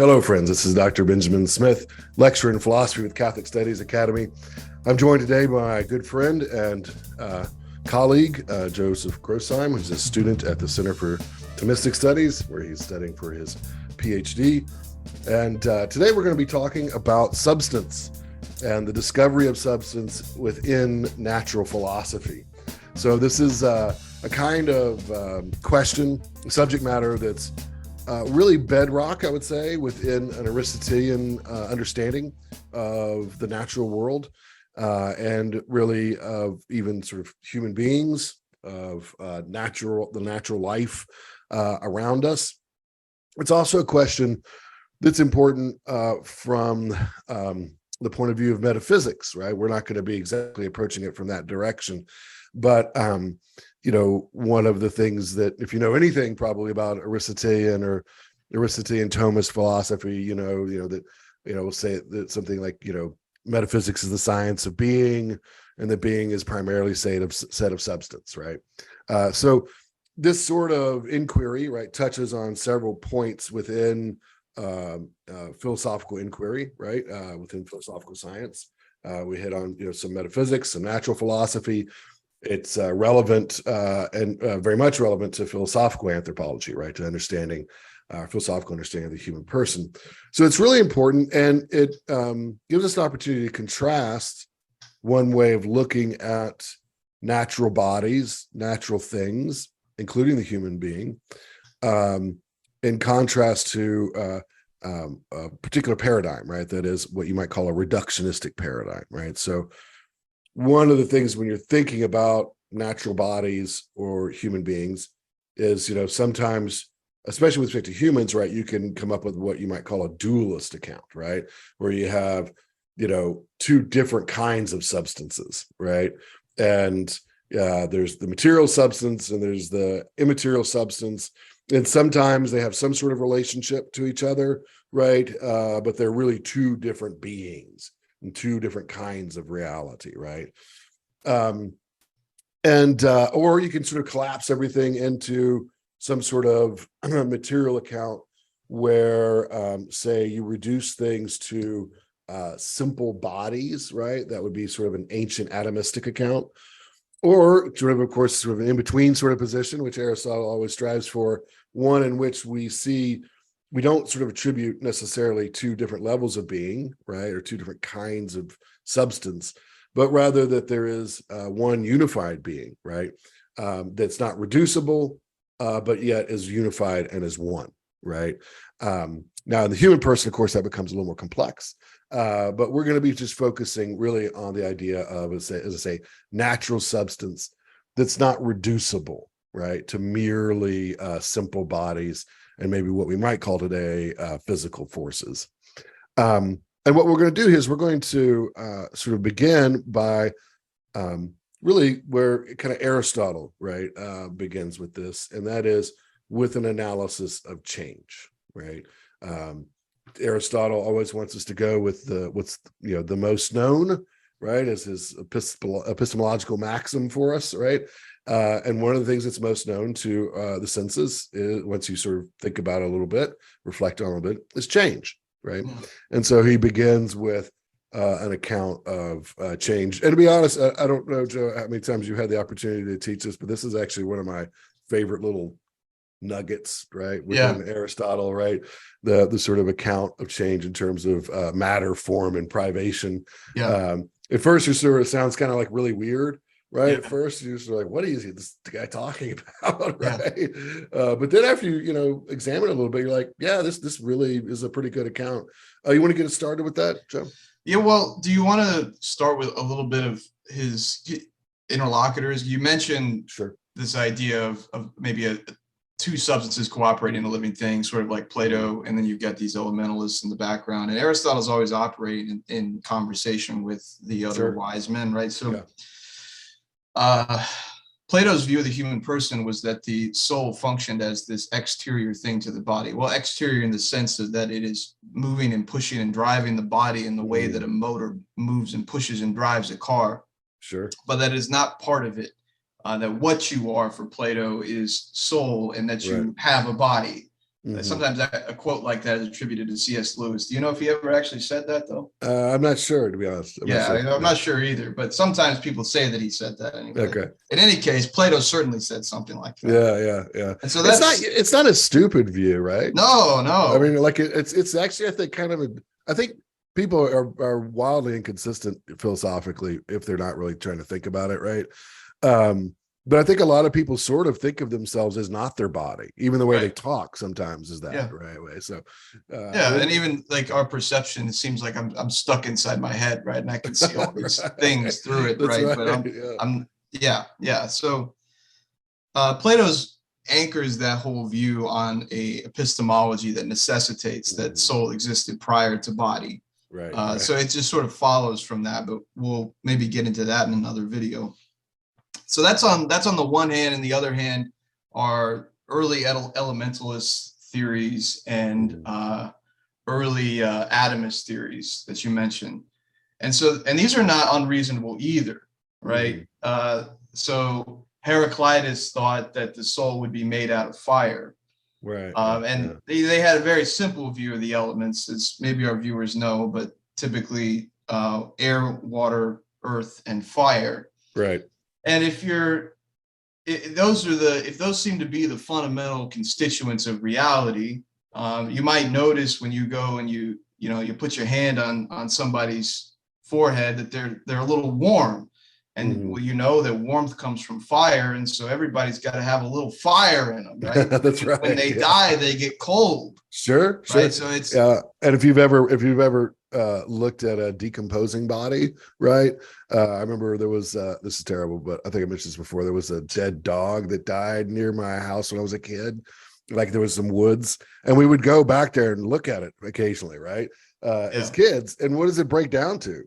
Hello, friends. This is Dr. Benjamin Smith, lecturer in philosophy with Catholic Studies Academy. I'm joined today by my good friend and colleague, Joseph Grossheim, who's a student at the Center for Thomistic Studies, where he's studying for his PhD. And today we're going to be talking about substance and the discovery of substance within natural philosophy. So this is a kind of question, subject matter that's really bedrock, I would say, within an Aristotelian understanding of the natural world and really of even sort of human beings, of the natural life around us. It's also a question that's important from the point of view of metaphysics, right? We're not going to be exactly approaching it from that direction, but one of the things that, if you know anything probably about Aristotelian Thomist philosophy, we'll say that something like, metaphysics is the science of being, and that being is primarily set of substance, right? So this sort of inquiry, right, touches on several points within philosophical inquiry, right? Within philosophical science. We hit on, some metaphysics, some natural philosophy. It's relevant and very much relevant to philosophical anthropology, right? To understanding philosophical understanding of the human person. So it's really important, and it gives us an opportunity to contrast one way of looking at natural bodies, natural things, including the human being, in contrast to a particular paradigm, right? That is what you might call a reductionistic paradigm, right? So one of the things when you're thinking about natural bodies or human beings is, sometimes, especially with respect to humans, right, you can come up with what you might call a dualist account, right? Where you have, two different kinds of substances, right? And there's the material substance and there's the immaterial substance. And sometimes they have some sort of relationship to each other, right? But they're really two different beings and two different kinds of reality, right? Or you can sort of collapse everything into some sort of material account where, say, you reduce things to simple bodies, right? That would be sort of an ancient atomistic account, or sort of an in-between sort of position, which Aristotle always strives for, one in which we don't sort of attribute necessarily two different levels of being, right, or two different kinds of substance, but rather that there is one unified being, right, that's not reducible, but yet is unified and is one, right? Now, in the human person, of course, that becomes a little more complex, but we're going to be just focusing really on the idea of, as I say, natural substance that's not reducible, right, to merely simple bodies and maybe what we might call today physical forces. And what we're going to do is we're going to sort of begin by really where kind of Aristotle, right, begins with this, and that is with an analysis of change, right? Aristotle always wants us to go with what's the most known, right, as his epistemological maxim for us, right? And one of the things that's most known to the senses is, once you sort of think about it a little bit, reflect on it a little bit, is change, right? Yeah. And so he begins with an account of change. And to be honest, I don't know, Joe, how many times you had the opportunity to teach this, but this is actually one of my favorite little nuggets, right, within Aristotle, right? The sort of account of change in terms of matter, form, and privation. At first, it sort of sounds kind of like really weird, right? At first, you're sort of like, what is this guy talking about, right? But then after you examine it a little bit, you're like, yeah, this really is a pretty good account. You want to get us started with that, Joe? Yeah, well, do you want to start with a little bit of his interlocutors? You mentioned this idea of maybe two substances cooperating in a living thing, sort of like Plato, and then you've got these elementalists in the background. And Aristotle's always operating in conversation with the other wise men, right? So Plato's view of the human person was that the soul functioned as this exterior thing to the body. Well, exterior in the sense of that it is moving and pushing and driving the body in the way that a motor moves and pushes and drives a car. But that is not part of it. That what you are for Plato is soul, and that you have a body. Sometimes a quote like that is attributed to C.S. Lewis. Do you know if he ever actually said that, though? I'm not sure, to be honest. I'm not sure either, but sometimes people say that he said that anyway. Okay. In any case, Plato certainly said something like that. Yeah. And so it's not a stupid view, right? No. I mean, like it's actually, I think, kind of I think people are wildly inconsistent philosophically if they're not really trying to think about it, right? But I think a lot of people sort of think of themselves as not their body, even the way they talk sometimes is that right way. So and even like our perception, it seems like I'm stuck inside my head, right? And I can see all these things through it, right? But So Plato's anchors that whole view on a epistemology that necessitates that soul existed prior to body. Right. So it just sort of follows from that, but we'll maybe get into that in another video. So that's on the one hand, and the other hand are early elementalist theories and early atomist theories that you mentioned, and these are not unreasonable either, right? So Heraclitus thought that the soul would be made out of fire, right? They had a very simple view of the elements, as maybe our viewers know, but typically air, water, earth, and fire, right? And if those seem to be the fundamental constituents of reality, you might notice when you go and you put your hand on somebody's forehead that they're a little warm, and well, you know that warmth comes from fire, and so everybody's got to have a little fire in them, right? That's right. When they die, they get cold. Sure. Right? So it's and if you've ever looked at a decomposing body, right? I remember there was this is terrible, but I think I mentioned this before. There was a dead dog that died near my house when I was a kid. Like there was some woods, and we would go back there and look at it occasionally, right? As kids. And what does it break down to?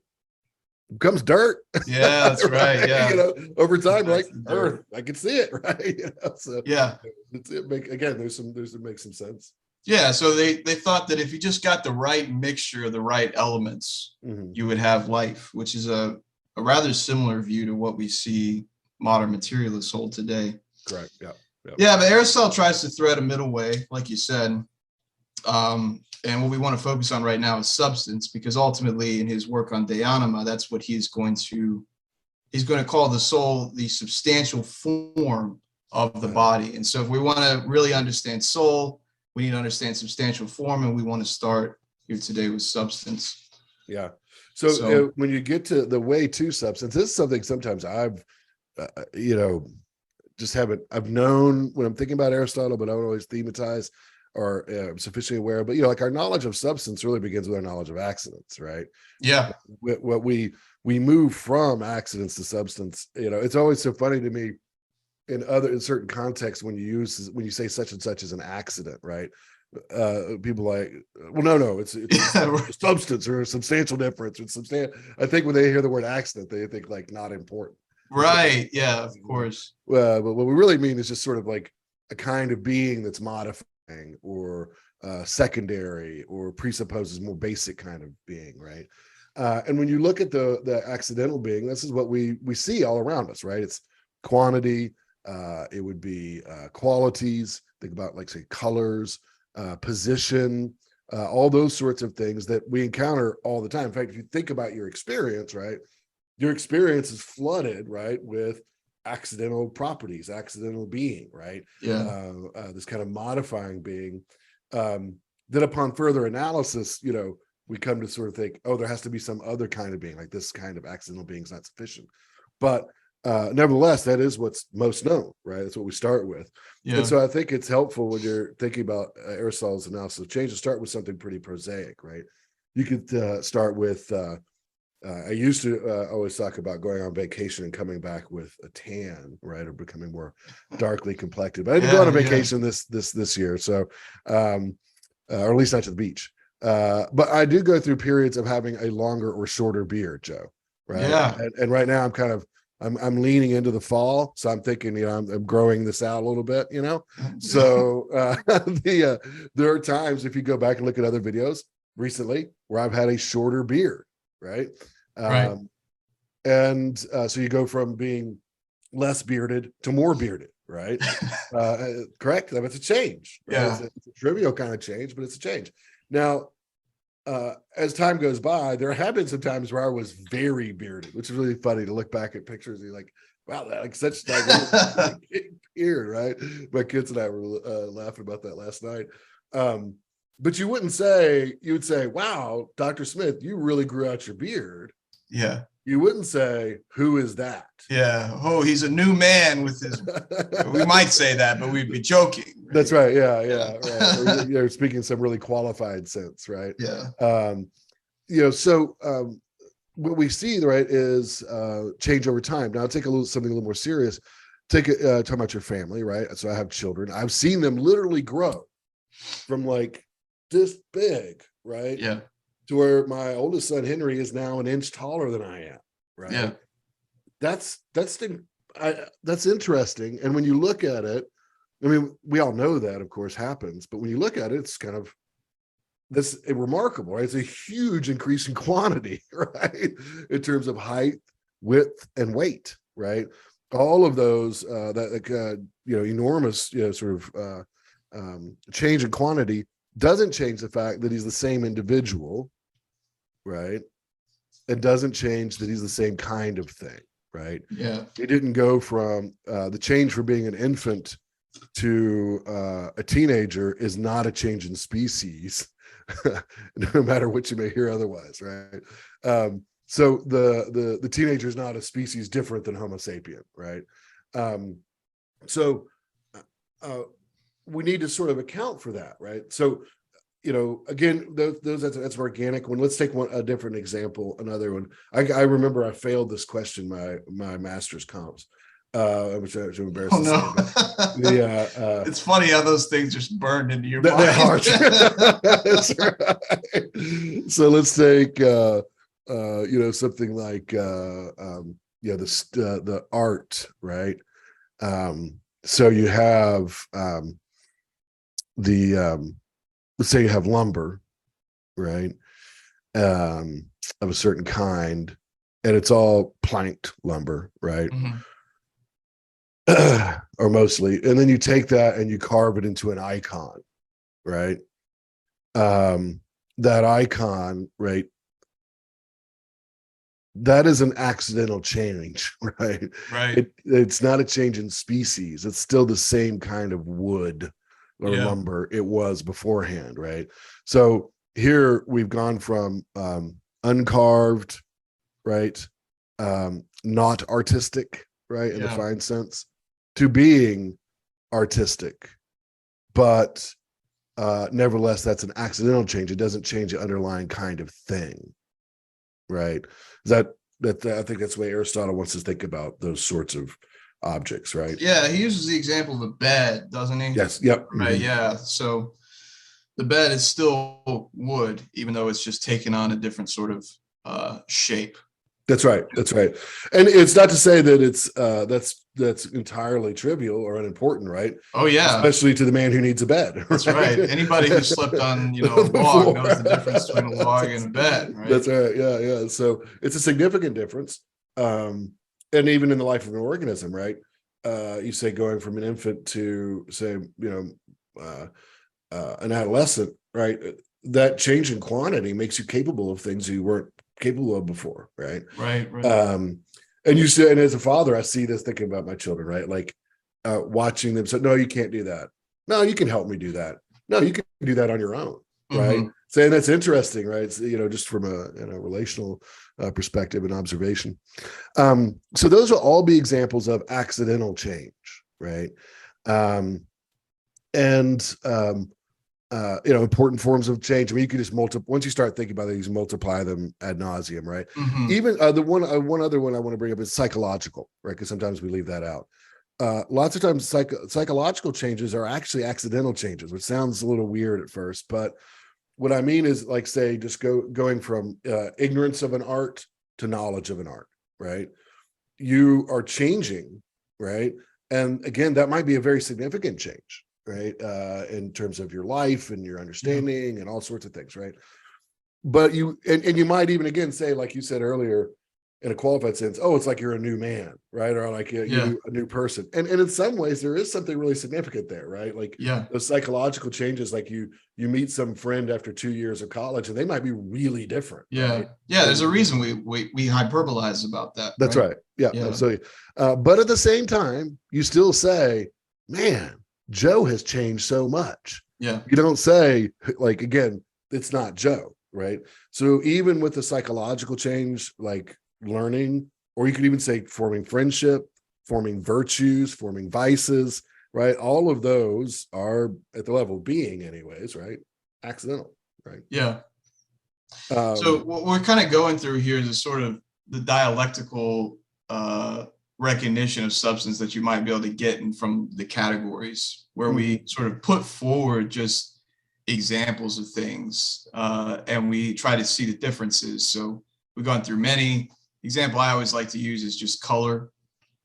It becomes dirt. Yeah, that's right. Yeah, over time, like earth, I can see it, right? So there's some makes some sense. Yeah, so they thought that if you just got the right mixture of the right elements, you would have life, which is a rather similar view to what we see modern materialists hold today. Correct. Yeah, but Aristotle tries to thread a middle way, like you said. And what we want to focus on right now is substance, because ultimately in his work on De Anima, that's what he's going to call the soul the substantial form of the body. And so if we want to really understand soul, we need to understand substantial form, and we want to start here today with substance. Yeah. So when you get to the way to substance, this is something sometimes I've, I've known when I'm thinking about Aristotle, but I don't always thematize or sufficiently aware. But like our knowledge of substance really begins with our knowledge of accidents, right? Yeah. What we move from accidents to substance. It's always so funny to me in certain contexts when you say such and such as an accident, right? People like, well, no, it's substance or a substantial difference. It's substantial. I think when they hear the word accident, they think like not important. Right. Yeah, of course. But what we really mean is just sort of like a kind of being that's modifying or secondary or presupposes more basic kind of being, right? And when you look at the accidental being, this is what we see all around us, right? It's quantity. It would be qualities. Think about, like, say, colors, position, all those sorts of things that we encounter all the time. In fact, if you think about your experience, right, your experience is flooded, right, with accidental properties, accidental being, right? Yeah. This kind of modifying being that upon further analysis, we come to sort of think, oh, there has to be some other kind of being, like this kind of accidental being is not sufficient. But nevertheless, that is what's most known, right? That's what we start with. Yeah. And so I think it's helpful when you're thinking about Aristotle's analysis of change to start with something pretty prosaic, right? You could start with, I used to always talk about going on vacation and coming back with a tan, right? Or becoming more darkly complected. But I didn't go on a vacation this year. So, or at least not to the beach. But I do go through periods of having a longer or shorter beard, Joe. Right. Yeah. And right now I'm leaning into the fall. So I'm thinking, I'm growing this out a little bit, So there are times, if you go back and look at other videos recently, where I've had a shorter beard, right? Right. And so you go from being less bearded to more bearded, right? Correct. It's a change. Right? Yeah. It's a trivial kind of change, but it's a change. Now, as time goes by, there have been some times where I was very bearded, which is really funny to look back at pictures and like, wow, that like such like big beard, right? My kids and I were laughing about that last night. But you would say, wow, Dr. Smith, you really grew out your beard. Yeah. You wouldn't say, who is that? Yeah. Oh, he's a new man with his, we might say that, but we'd be joking. Right? That's right. Yeah. Right. Or, you're speaking in some really qualified sense, right? Yeah. So what we see, right, is change over time. Now, take something a little more serious. Talk about your family, right? So I have children. I've seen them literally grow from like this big, right? Yeah. To where my oldest son Henry is now an inch taller than I am, right? Yeah. That's interesting. And when you look at it, I mean, we all know that, of course, happens, but when you look at it, it's kind of remarkable, right? It's a huge increase in quantity, right? In terms of height, width, and weight, right? All of those enormous, sort of change in quantity doesn't change the fact that he's the same individual, right? It doesn't change that he's the same kind of thing, right? Yeah. It didn't go from the change from being an infant to a teenager is not a change in species, no matter what you may hear otherwise, right? So the teenager is not a species different than Homo sapien, right? So we need to sort of account for that, right? So, again, that's organic one. Let's take a different example. Another one. I remember I failed this question my master's comps, which I'm embarrassed to say. It's funny how those things just burned into your mind. That's right. So let's take something like the art, right? So you have let's say you have lumber, right? Of a certain kind, and it's all planked lumber, right? Mm-hmm. Or mostly, and then you take that and you carve it into an icon, right? That icon, right? That is an accidental change, right? Right. It's not a change in species. It's still the same kind of wood or lumber it was beforehand, right? So here we've gone from uncarved, right? Not artistic, right? In the fine sense, to being artistic. But nevertheless, that's an accidental change. It doesn't change the underlying kind of thing, right? That I think that's the way Aristotle wants to think about those sorts of objects, right? Yeah, he uses the example of a bed, doesn't he? Yes. Yep. Right. Mm-hmm. Yeah. So the bed is still wood, even though it's just taken on a different sort of shape. That's right. And it's not to say that it's that's entirely trivial or unimportant, right? Oh yeah. Especially to the man who needs a bed. Right? That's right. Anybody who slept on, a log knows the difference between a log and a bed, right? That's right. Yeah. So it's a significant difference. And even in the life of an organism, right? You say going from an infant to say, an adolescent, right? That change in quantity makes you capable of things you weren't capable of before, right? Right. And you say, and as a father, I see this thinking about my children, right? Like watching them say, no, you can't do that. No, you can help me do that. No, you can do that on your own, right? Mm-hmm. Saying that's interesting, right? It's, just from a relational perspective and observation. So those will all be examples of accidental change, right? Important forms of change. I mean, you can just once you start thinking about it, you can multiply them ad nauseum, right? Mm-hmm. Even the one other one I want to bring up is psychological, right? Because sometimes we leave that out. Lots of times psychological changes are actually accidental changes, which sounds a little weird at first, but what I mean is, like, say, just going from ignorance of an art to knowledge of an art, right? You are changing, right? And again, that might be a very significant change, right? In terms of your life and your understanding and all sorts of things, right? But you might even, again, say, like you said earlier, in a qualified sense, oh, it's like you're a new man, right? Or like you're a new person. And in some ways, there is something really significant there, right? Like those psychological changes, like you meet some friend after 2 years of college, and they might be really different. Right? There's a reason we hyperbolize about that. That's right. Yeah, absolutely. But at the same time, you still say, man, Joe has changed so much. Yeah. You don't say, like, again, it's not Joe, right? So even with the psychological change, like learning, or you could even say forming friendship, forming virtues, forming vices, right? All of those are at the level of being anyways, right? Accidental, right? Yeah. So what we're kind of going through here is a sort of the dialectical recognition of substance that you might be able to get in from the categories, where we sort of put forward just examples of things and we try to see the differences. So we've gone through many. Example I always like to use is just color.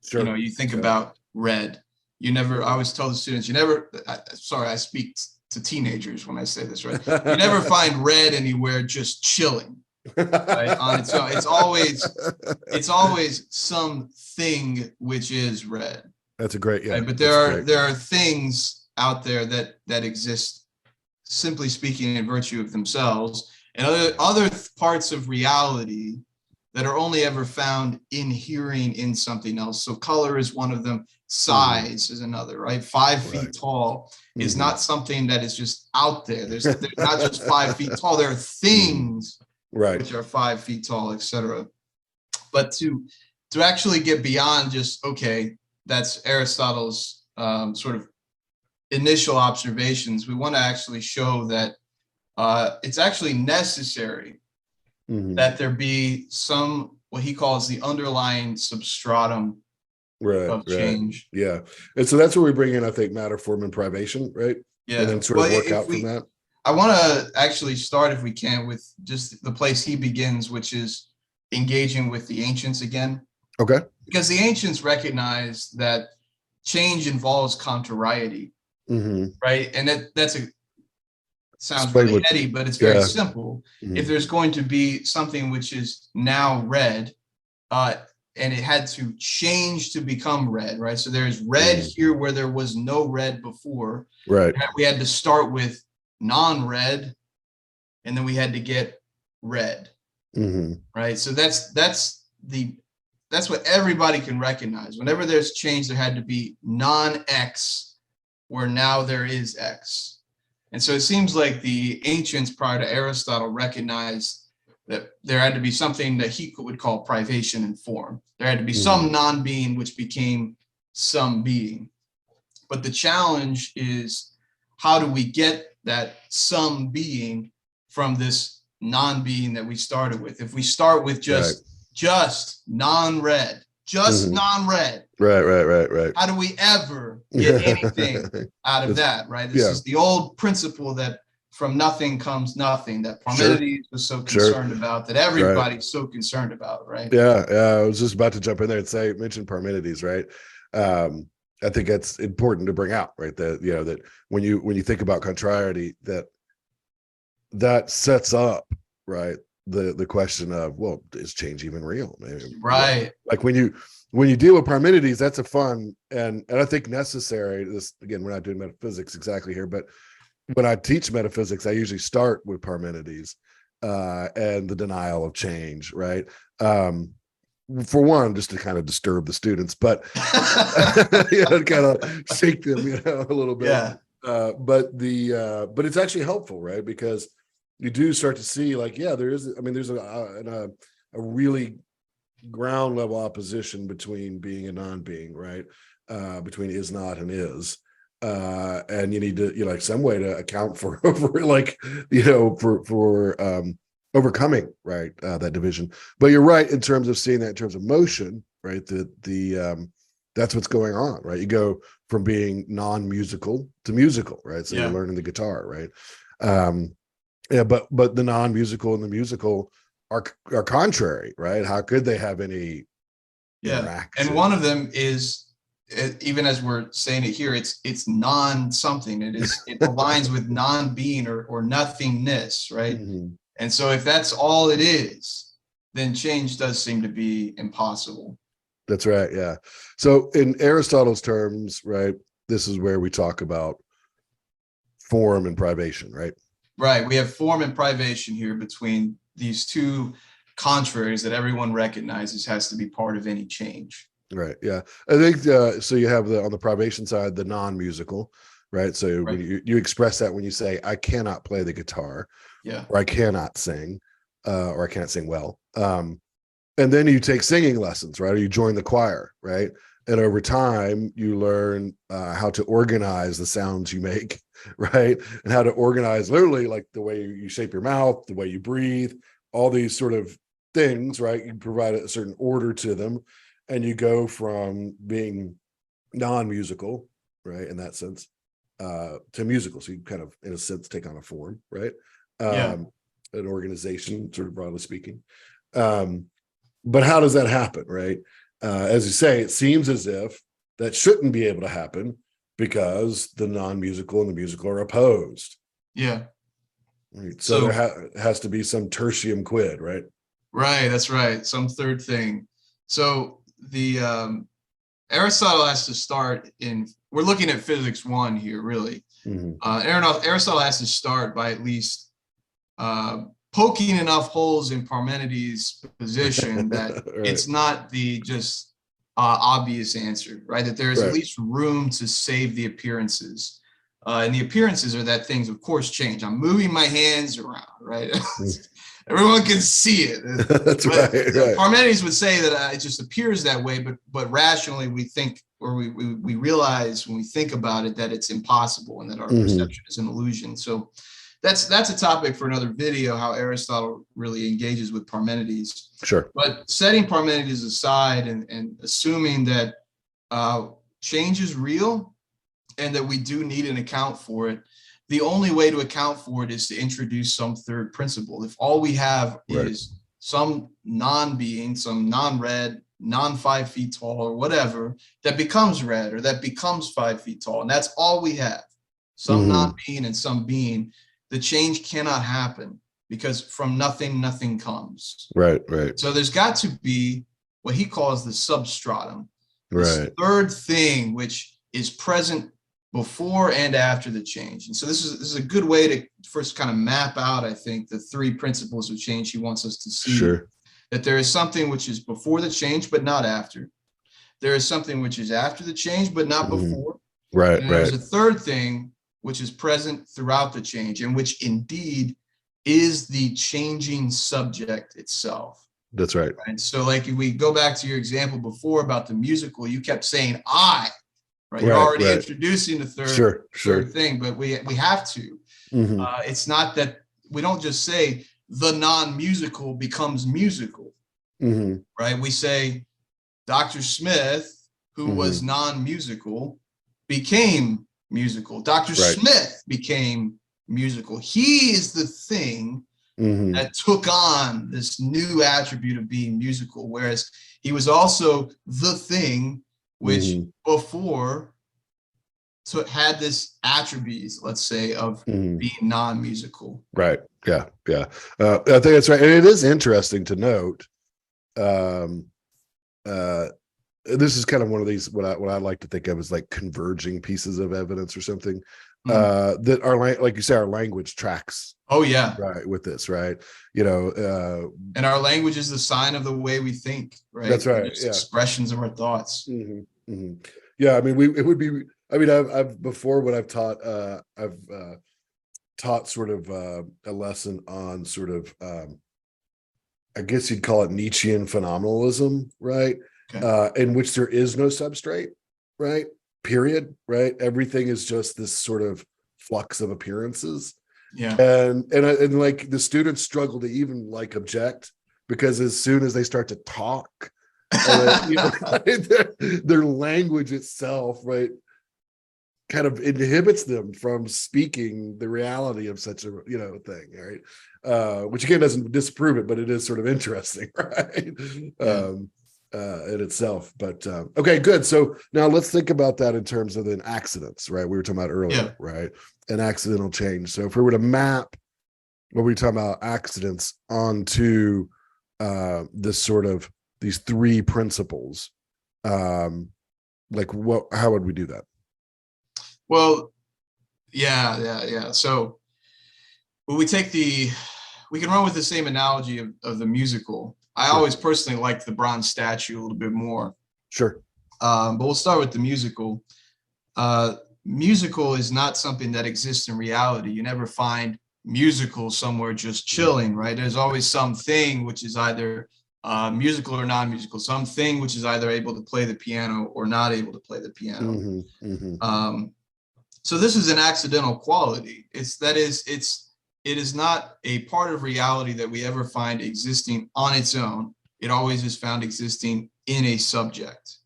Sure. You know, you think about red. I always tell the students, I speak to teenagers when I say this, right? You never find red anywhere just chilling. Right? On its own. It's always something which is red. That's a great, right? But there are things out there that exist, simply speaking, in virtue of themselves, and other parts of reality that are only ever found inhering in something else. So color is one of them. Size is another, right? 5 feet tall is not something that is just out there. There's not just 5 feet tall. There are things which are 5 feet tall, etc. But to actually get beyond just, okay, that's Aristotle's sort of initial observations, we want to actually show that it's actually necessary that there be some, what he calls the underlying substratum of change. Yeah. And so that's where we bring in, I think, matter, form, and privation, right? Yeah. And then sort of work out from that. I want to actually start, if we can, with just the place he begins, which is engaging with the ancients again. Okay. Because the ancients recognized that change involves contrariety, right? And that's sounds really heady, but it's very simple. If there's going to be something which is now red, and it had to change to become red, right? So there's red here where there was no red before. Right. We had to start with non-red, and then we had to get red. Right. So that's what everybody can recognize. Whenever there's change, there had to be non-X, where now there is X. And so it seems like the ancients prior to Aristotle recognized that there had to be something that he would call privation in form. There had to be some non-being which became some being. But the challenge is, how do we get that some being from this non-being that we started with? If we start with just non-red, non-red. Right. How do we ever get anything out of that, right? This is the old principle that from nothing comes nothing, that Parmenides was so concerned about, that everybody's so concerned about, right? Yeah. I was just about to jump in there and mention Parmenides, right? I think that's important to bring out, right? That, that when you think about contrariety, that sets up, right, the question of, well, is change even real? Maybe, right. Like when you deal with Parmenides, that's a fun and I think necessary. This, again, we're not doing metaphysics exactly here, but when I teach metaphysics, I usually start with Parmenides and the denial of change, right? For one, just to kind of disturb the students, but kind of shake them, a little bit. Yeah. But it's actually helpful, right? Because you do start to see, like, there's a really ground level opposition between being and non-being, right? Between is not and is. And you need to, some way to account for overcoming, right, that division. But you're right in terms of seeing that in terms of motion, right? That's what's going on, right? You go from being non-musical to musical, right? So you're learning the guitar, right? But the non-musical and the musical are contrary, right? How could they have any interaction? And one of them is, even as we're saying it here, it's non-something. It aligns with non-being or nothingness, right? And so if that's all it is, then change does seem to be impossible. That's right. Yeah. So in Aristotle's terms, right, this is where we talk about form and privation, right? Right. We have form and privation here between these two contraries that everyone recognizes has to be part of any change. Right. Yeah. I think so. You have on the privation side, the non-musical, right? So Right. when you express that when you say, I cannot play the guitar, Yeah. or I cannot sing, or I can't sing well. And then you take singing lessons, right? Or you join the choir, right? And over time, you learn how to organize the sounds you make, right? And how to organize literally like the way you shape your mouth, the way you breathe, all these sort of things, right? You provide a certain order to them, and you go from being non-musical, right, in that sense, to musical. So you kind of, in a sense, take on a form, right? Yeah. An organization, sort of broadly speaking. But how does that happen, right? As you say, it seems as if that shouldn't be able to happen because the non-musical and the musical are opposed. Yeah. Right? So there has to be some tertium quid, right? Right. That's right. Some third thing. So the Aristotle has to start in. We're looking at Physics 1 here, really. Aristotle has to start by at least poking enough holes in Parmenides' position that right. It's not the just obvious answer, right? That there's at least room to save the appearances. And the appearances are that things, of course, change. I'm moving my hands around, right? Everyone can see it. That's right. Parmenides would say that it just appears that way, but rationally we think, or we realize when we think about it, that it's impossible and that our perception is an illusion. So that's a topic for another video, how Aristotle really engages with Parmenides. Sure. But setting Parmenides aside and assuming that change is real and that we do need an account for it, the only way to account for it is to introduce some third principle. If all we have is some non-being, some non-red, non-5 feet tall or whatever, that becomes red or that becomes 5 feet tall, and that's all we have, some non-being and some being, the change cannot happen because from nothing, nothing comes. Right. So there's got to be what he calls the substratum, this third thing which is present before and after the change. And so this is a good way to first kind of map out, I think, the three principles of change he wants us to see. Sure. That there is something which is before the change, but not after. There is something which is after the change, but not before. Right. And there's a third thing which is present throughout the change, and which indeed is the changing subject itself. That's right. And so, like, if we go back to your example before about the musical, you kept saying I, right? You're already introducing the third thing, but we have to. It's not that we don't just say the non-musical becomes musical, right? We say Dr. Smith, who was non-musical, became musical. Dr. Smith became musical. He is the thing that took on this new attribute of being musical, whereas he was also the thing which before had this attribute, let's say, of being non-musical. Right. Yeah. Yeah. I think that's right. And it is interesting to note. This is kind of one of these what I like to think of as like converging pieces of evidence or something that are like you say, our language tracks. Oh yeah, right, with this, right? You know, and our language is the sign of the way we think, right? That's right. It's expressions of our thoughts. Yeah, I mean, it would be. I mean, I've before when I've taught, I've taught sort of a lesson on sort of, I guess you'd call it Nietzschean phenomenalism, right? Okay. In which there is no substrate, right? Period, right? Everything is just this sort of flux of appearances. Yeah. And like the students struggle to even like object, because as soon as they start to talk, you know, their language itself, right, kind of inhibits them from speaking the reality of such a thing, right? Which again doesn't disprove it, but it is sort of interesting, right? Yeah. In itself. But okay, good. So now let's think about that in terms of then accidents, right? We were talking about earlier, right? An accidental change. So if we were to map what we were talking about accidents onto this sort of these three principles, like how would we do that? Well, yeah. So when we can run with the same analogy of the musical. I always personally like the bronze statue a little bit more. Sure. But we'll start with the musical. Musical is not something that exists in reality. You never find musical somewhere just chilling, right? There's always something which is either musical or non-musical, something which is either able to play the piano or not able to play the piano. So this is an accidental quality. It is not a part of reality that we ever find existing on its own. It always is found existing in a subject,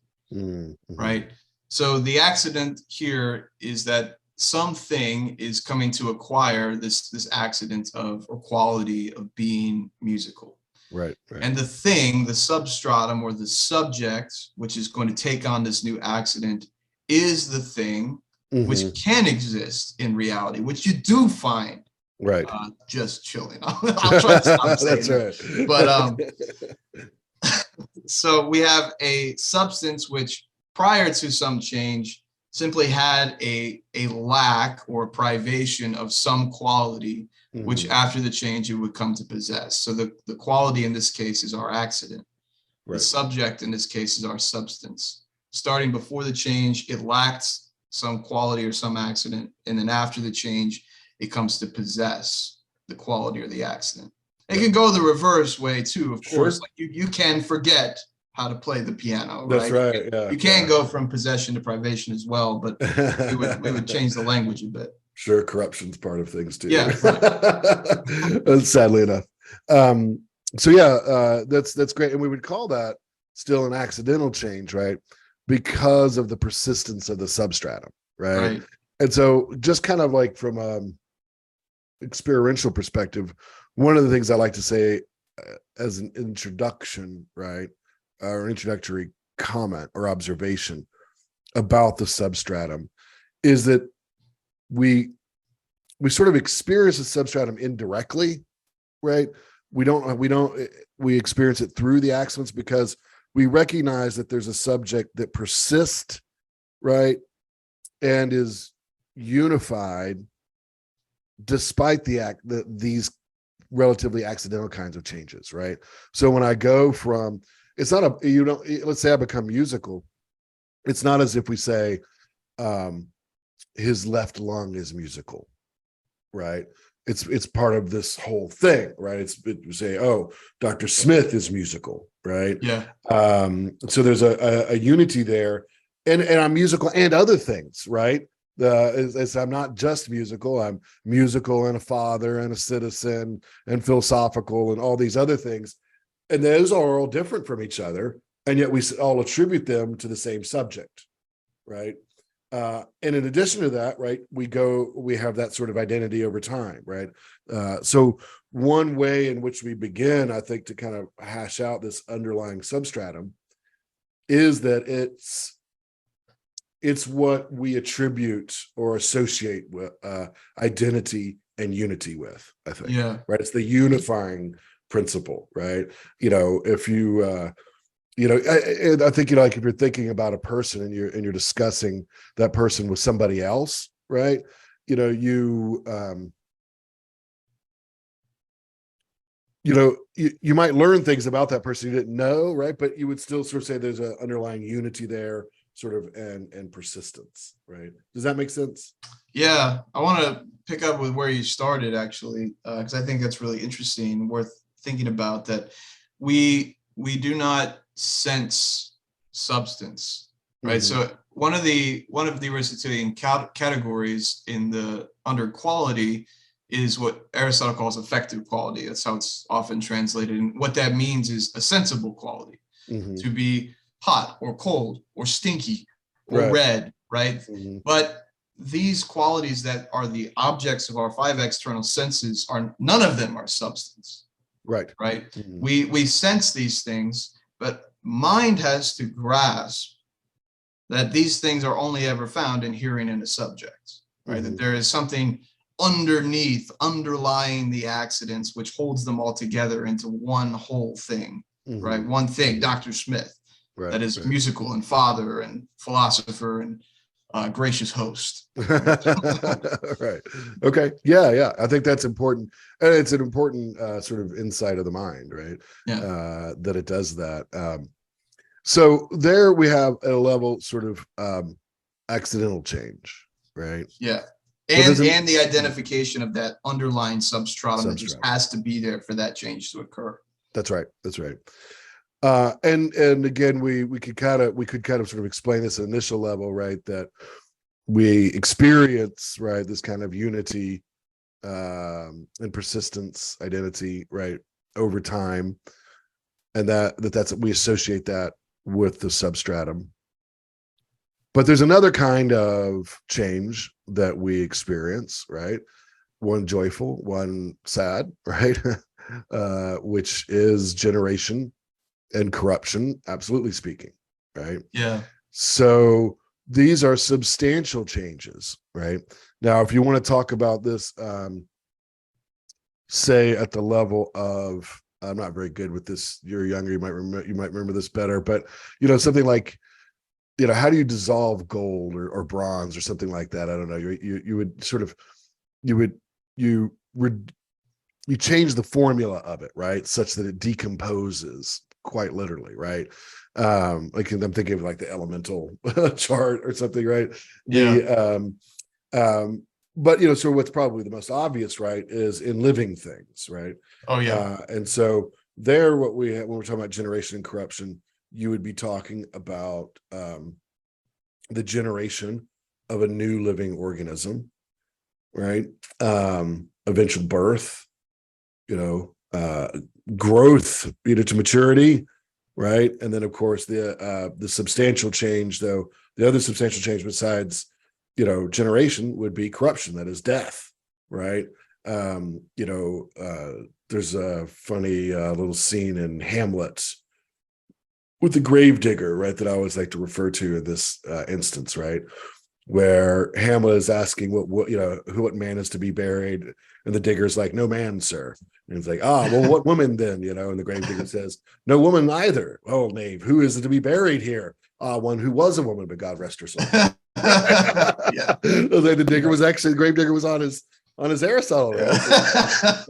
right? So the accident here is that something is coming to acquire this accident of or quality of being musical. Right. And the thing, the substratum or the subject, which is going to take on this new accident, is the thing which can exist in reality, which you do find just chilling. I'll try to stop saying that. But so we have a substance which prior to some change simply had a lack or privation of some quality, which after the change it would come to possess. So the quality in this case is our accident. The subject in this case is our substance. Starting before the change, it lacked some quality or some accident, and then after the change, it comes to possess the quality or the accident. It can go the reverse way too, of course. Like you can forget how to play the piano. That's right. You can go from possession to privation as well, but we would change the language a bit. Sure, corruption's part of things too. Yeah, sadly enough. So that's great, and we would call that still an accidental change, right? Because of the persistence of the substratum, right? And so, just kind of like from experiential perspective, one of the things I like to say as an introduction, right, or introductory comment or observation about the substratum is that we sort of experience the substratum indirectly, right? We experience it through the accidents because we recognize that there's a subject that persists, right, and is unified despite these relatively accidental kinds of changes, right? So when I go from, it's not let's say I become musical, it's not as if we say his left lung is musical, right? It's part of this whole thing, right? We say, oh, Dr. Smith is musical, right? Yeah. So there's a unity there, and I'm musical and other things, right? I'm not just musical. I'm musical and a father and a citizen and philosophical and all these other things, and those are all different from each other, and yet we all attribute them to the same subject, right? And in addition to that, right, we have that sort of identity over time, right? So one way in which we begin, I think, to kind of hash out this underlying substratum is that it's what we attribute or associate with identity and unity with, I think. Yeah. Right. It's the unifying principle, right? If you I think, like if you're thinking about a person and you're discussing that person with somebody else, right? You might learn things about that person you didn't know, right? But you would still sort of say there's an underlying unity there, sort of, and persistence, right? Does that make sense? Yeah, I want to pick up with where you started, actually, because I think that's really interesting, worth thinking about. That we do not sense substance, right? So one of the Aristotelian categories under quality is what Aristotle calls affective quality. That's how it's often translated, and what that means is a sensible quality, to be hot or cold or stinky or red, right? But these qualities that are the objects of our five external senses none of them are substance, right? We sense these things, but mind has to grasp that these things are only ever found in hearing in a subject, right? That there is something underlying the accidents, which holds them all together into one whole thing, right? One thing, Dr. Smith, that is musical and father and philosopher and gracious host. Right. Okay. Yeah. I think that's important. And it's an important sort of insight of the mind, right? Yeah. That it does that. So there we have at a level sort of accidental change, right? Yeah. And the identification of that underlying substratum that just has to be there for that change to occur. That's right. And again, we could kind of sort of explain this at initial level, right? That we experience, right, this kind of unity and persistence, identity, right, over time, and that's we associate that with the substratum. But there's another kind of change that we experience, right? One joyful, one sad, right? Which is generation and corruption, absolutely speaking, right? Yeah. So these are substantial changes, right? Now, if you want to talk about this, say at the level of, I'm not very good with this. You're younger, you might remember this better, but something like, how do you dissolve gold or bronze or something like that? I don't know. You would sort of, you change the formula of it, right? Such that it decomposes quite literally, right? Like I'm thinking of like the elemental chart or something, right? Yeah. But so what's probably the most obvious, right, is in living things, right? Oh yeah. And so there, when we're talking about generation and corruption, you would be talking about the generation of a new living organism, right? Eventual birth, growth, to maturity, right? And then of course the substantial change, though, the other substantial change besides generation would be corruption, that is death, right? There's a funny little scene in Hamlet with the gravedigger, right, that I always like to refer to in this instance, right, where Hamlet is asking what man is to be buried, and the digger's like, no man, sir. And he's like, well, what woman then? And the gravedigger says, no woman either. Oh, knave, who is it to be buried here? One who was a woman, but God rest her soul. Yeah. The gravedigger was on his Aristotle, right?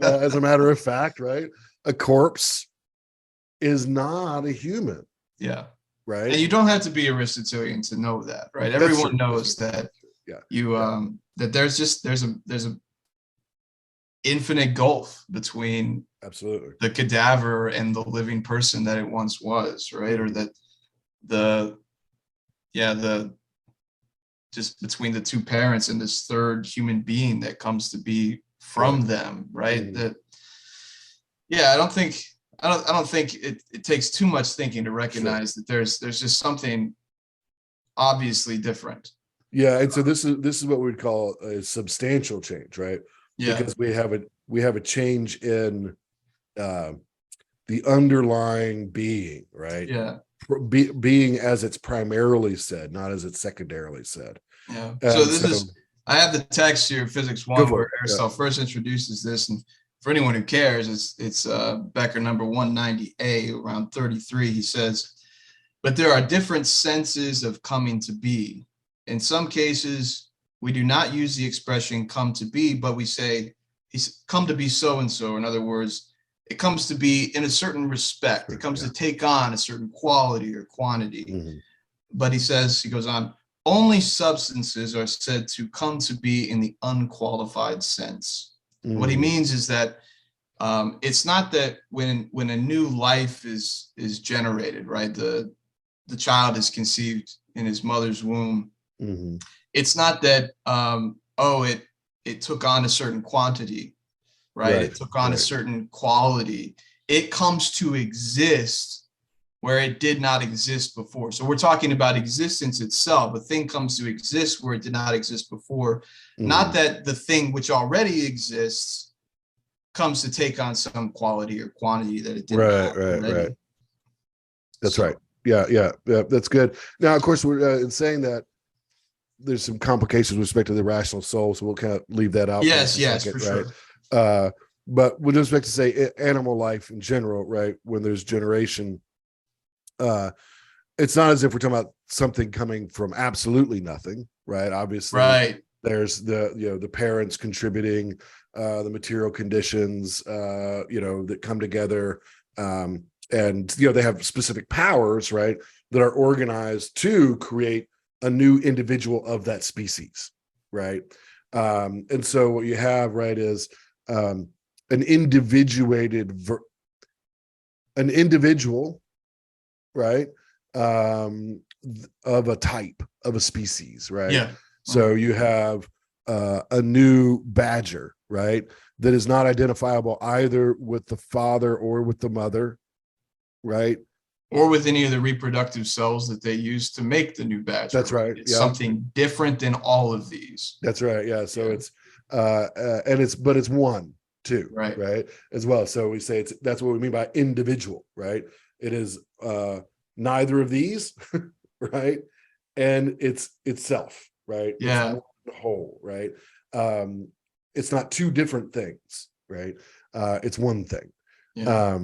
As a matter of fact, right, a corpse is not a human. Yeah. Right. And you don't have to be Aristotelian to know that, right? Everyone knows that. Yeah. That there's a infinite gulf between absolutely the cadaver and the living person that it once was, right? Or that the just between the two parents and this third human being that comes to be from them, right? That I don't think it takes too much thinking to recognize that there's just something obviously different. Yeah, and so this is what we'd call a substantial change, right? Yeah. Because we have a change in the underlying being, right? Yeah. Being as it's primarily said, not as it's secondarily said. Yeah. So I have the text here, Physics 1, where Aristotle first introduces this, and for anyone who cares, it's Becker number 190A, around 33. He says, but there are different senses of coming to be. In some cases, we do not use the expression come to be, but we say he's come to be so-and-so. In other words, it comes to be in a certain respect. It comes to take on a certain quality or quantity. But he goes on, only substances are said to come to be in the unqualified sense. What he means is that it's not that when a new life is generated, right? The child is conceived in his mother's womb. It's not that it took on a certain quantity, right? It took on a certain quality. It comes to exist where it did not exist before. So we're talking about existence itself. A thing comes to exist where it did not exist before. Not that the thing which already exists comes to take on some quality or quantity that it didn't have already. Right. That's right. Yeah, that's good. Now, of course, we're in saying that there's some complications with respect to the rational soul, so we'll kind of leave that out. Yes, for sure. But with respect to say animal life in general, right? When there's generation, it's not as if we're talking about something coming from absolutely nothing, right? Obviously, right. There's the parents contributing, the material conditions, that come together, and they have specific powers, right, that are organized to create a new individual of that species, right? And so what you have, right, is an individual, right, of a type of a species, right? Yeah. So you have a new badger, right, that is not identifiable either with the father or with the mother, right? Or with any of the reproductive cells that they use to make the new badger. That's right. It's something different than all of these. That's right. Yeah. So it's but it's one too, right, as well. So we say that's what we mean by individual, right? It is neither of these, right, and it's itself, right? Yeah. It's one whole, right? It's not two different things, right? It's one thing. Yeah.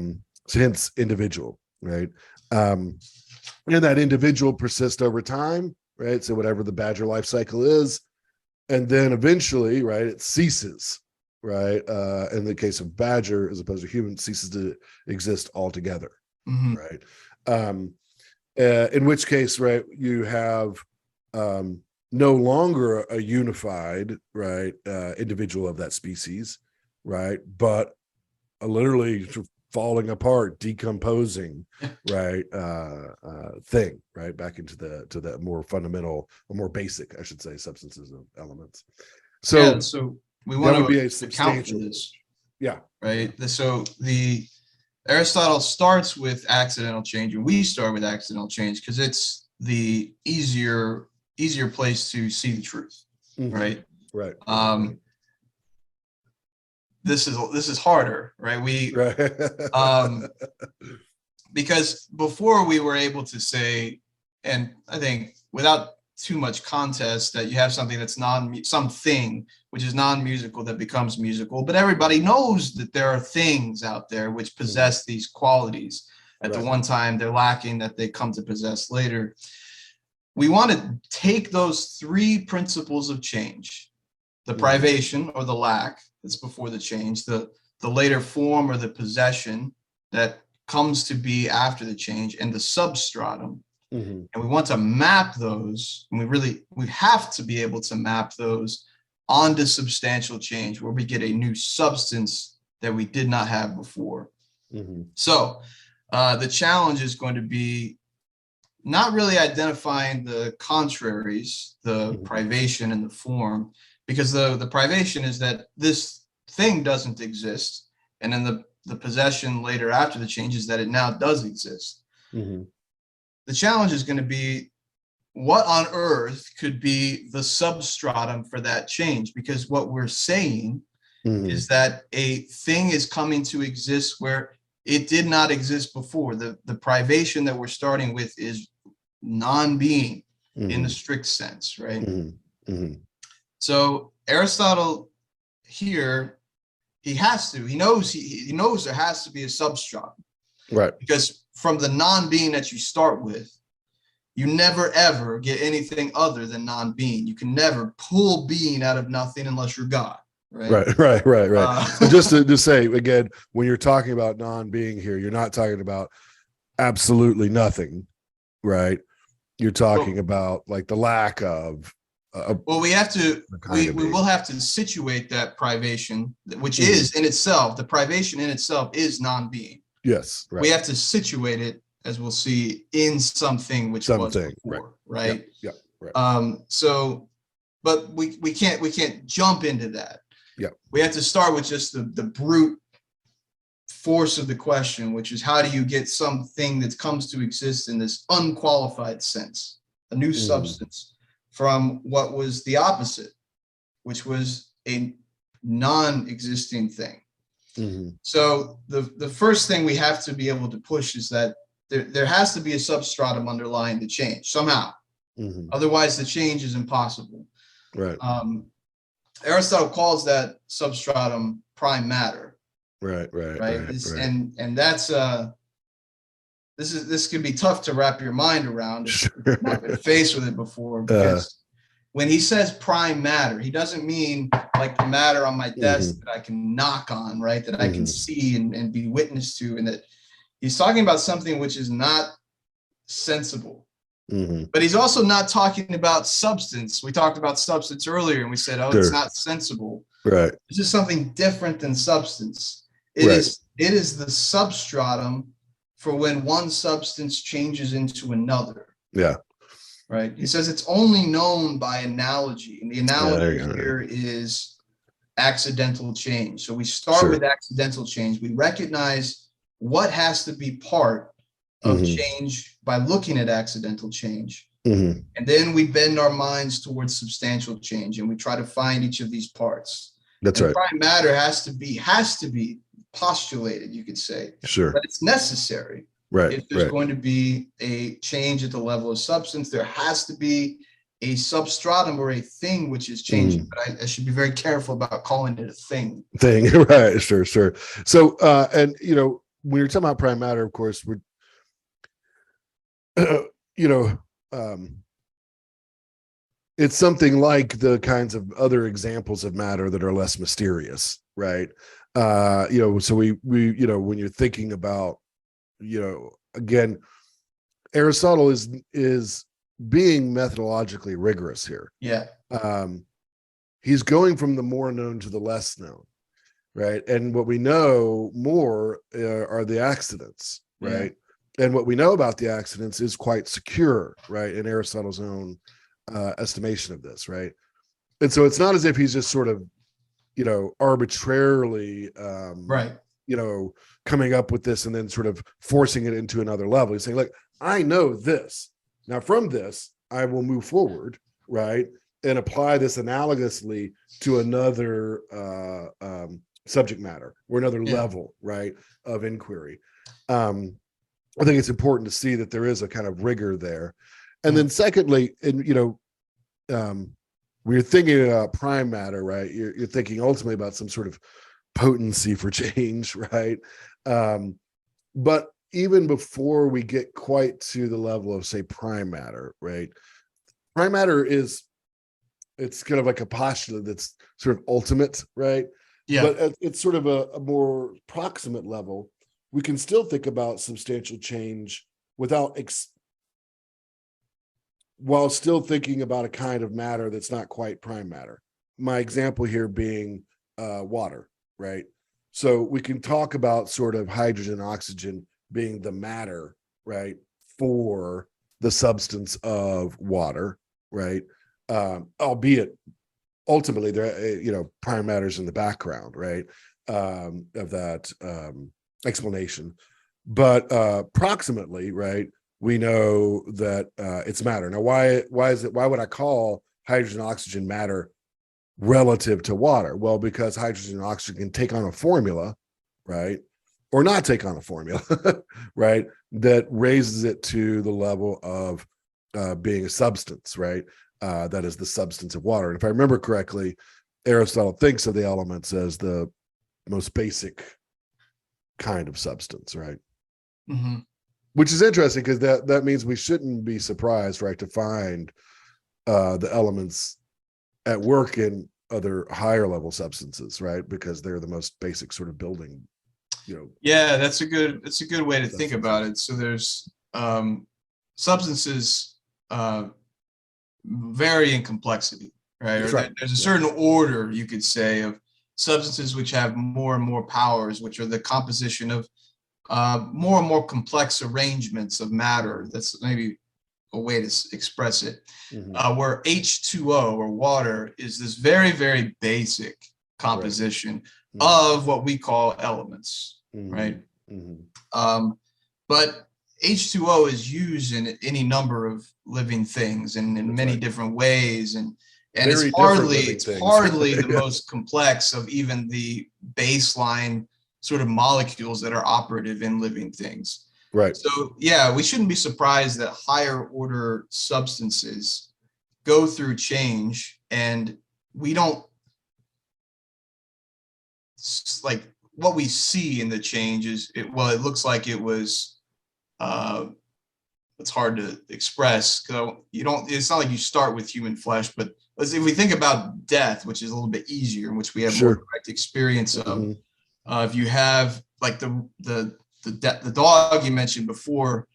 So hence individual, right? And that individual persists over time, right? So whatever the badger life cycle is, and then eventually, right, it ceases, right? In the case of badger, as opposed to human, ceases to exist altogether, right? In which case, right, you have no longer a unified, right, individual of that species, right, but literally falling apart, decomposing, right, thing, right, back into the more fundamental, or more basic, I should say, substances and elements. So, so we want to be a account for this. Yeah. Right. So Aristotle starts with accidental change, and we start with accidental change because it's the easier place to see the truth. Right. Right. This is harder, right? Because before we were able to say, and I think without too much contest, that you have something that's something which is non-musical that becomes musical, but everybody knows that there are things out there which possess these qualities at the one time they're lacking, that they come to possess later. We want to take those three principles of change: the privation or the lack that's before the change, the later form or the possession that comes to be after the change, and the substratum. And we want to map those, and we have to be able to map those onto substantial change, where we get a new substance that we did not have before. So the challenge is going to be not really identifying the contraries, the privation and the form, because the privation is that this thing doesn't exist, and then the possession later after the change is that it now does exist. The challenge is going to be, what on earth could be the substratum for that change? Because what we're saying is that a thing is coming to exist where it did not exist before. The privation that we're starting with is non-being in the strict sense, right? So Aristotle here, he knows there has to be a substratum, right? Because from the non-being that you start with, you never ever get anything other than non-being. You can never pull being out of nothing unless you're God. Right. So just to say again, when you're talking about non-being here, you're not talking about absolutely nothing, right? You're talking about like the lack of. Well, we will have to situate that privation, which is in itself, the privation in itself is non-being. Yes, right. We have to situate it, as we'll see, in something which was before, right? Yeah, right. So, but we can't jump into that. Yeah. We have to start with just the brute force of the question, which is, how do you get something that comes to exist in this unqualified sense, a new substance, from what was the opposite, which was a non-existing thing. So the first thing we have to be able to push is that there has to be a substratum underlying the change somehow. Mm-hmm. Otherwise, the change is impossible. Right. Aristotle calls that substratum prime matter. Right. And that's this can be tough to wrap your mind around if you've not been faced with it before, because when he says prime matter, he doesn't mean like the matter on my desk that I can knock on, right? That I can see and be witness to, and that he's talking about something which is not sensible. But he's also not talking about substance. We talked about substance earlier, and we said, oh, it's not sensible. Right. This is something different than substance. It is the substratum for when one substance changes into another. Yeah. Right. He says it's only known by analogy. And the analogy here is accidental change. So we start with accidental change. We recognize what has to be part of change by looking at accidental change. And then we bend our minds towards substantial change, and we try to find each of these parts. That's right. Prime matter has to be postulated, you could say. Sure. But it's necessary. Right. If there's going to be a change at the level of substance, there has to be a substratum or a thing which is changing. But I should be very careful about calling it a thing. Right. Sure. So, and when you're talking about prime matter, of course, we're, it's something like the kinds of other examples of matter that are less mysterious, right? So we when you're thinking about, again, Aristotle is being methodologically rigorous here. Yeah. He's going from the more known to the less known, right? And what we know more are the accidents, right? Yeah. And what we know about the accidents is quite secure, right? In Aristotle's own estimation of this, right? And so it's not as if he's just sort of, arbitrarily, coming up with this and then sort of forcing it into another level. He's saying, look, I know this. Now from this, I will move forward, right? And apply this analogously to another subject matter or another level, right, of inquiry. I think it's important to see that there is a kind of rigor there. And then secondly, and when you're thinking about prime matter, right, you're thinking ultimately about some sort of potency for change, right? But even before we get quite to the level of, say, prime matter, right? Prime matter it's kind of like a postulate that's sort of ultimate, right? Yeah. But it's sort of a more proximate level. We can still think about substantial change while still thinking about a kind of matter that's not quite prime matter. My example here being water, right? So we can talk about sort of hydrogen, oxygen being the matter, right, for the substance of water, right? Albeit ultimately there, prime matter's in the background, right, of that explanation. But proximately, right, we know that it's matter. Now, why would I call hydrogen and oxygen matter relative to water? Well, because hydrogen and oxygen can take on a formula, right, or not take on a formula, right, that raises it to the level of being a substance, right? That is the substance of water. And if I remember correctly, Aristotle thinks of the elements as the most basic kind of substance, right? Which is interesting because that means we shouldn't be surprised, right, to find the elements at work in other higher level substances, right? Because they're the most basic sort of building, Yeah, that's a good way to think about it. So there's substances vary in complexity, right? There's a certain order, you could say, of substances which have more and more powers, which are the composition of more and more complex arrangements of matter. That's maybe a way to express it. Where H2O, or water, is this very, very basic composition of what we call elements, right? But H2O is used in any number of living things and in many different ways, and it's hardly the most complex of even the baseline sort of molecules that are operative in living things. Right. So yeah, we shouldn't be surprised that higher order substances go through change, and we don't like what we see in the change is it looks like it was it's hard to express because you don't, it's not like you start with human flesh, but let's, if we think about death, which is a little bit easier, in which we have more direct experience of, if you have like the dog you mentioned before,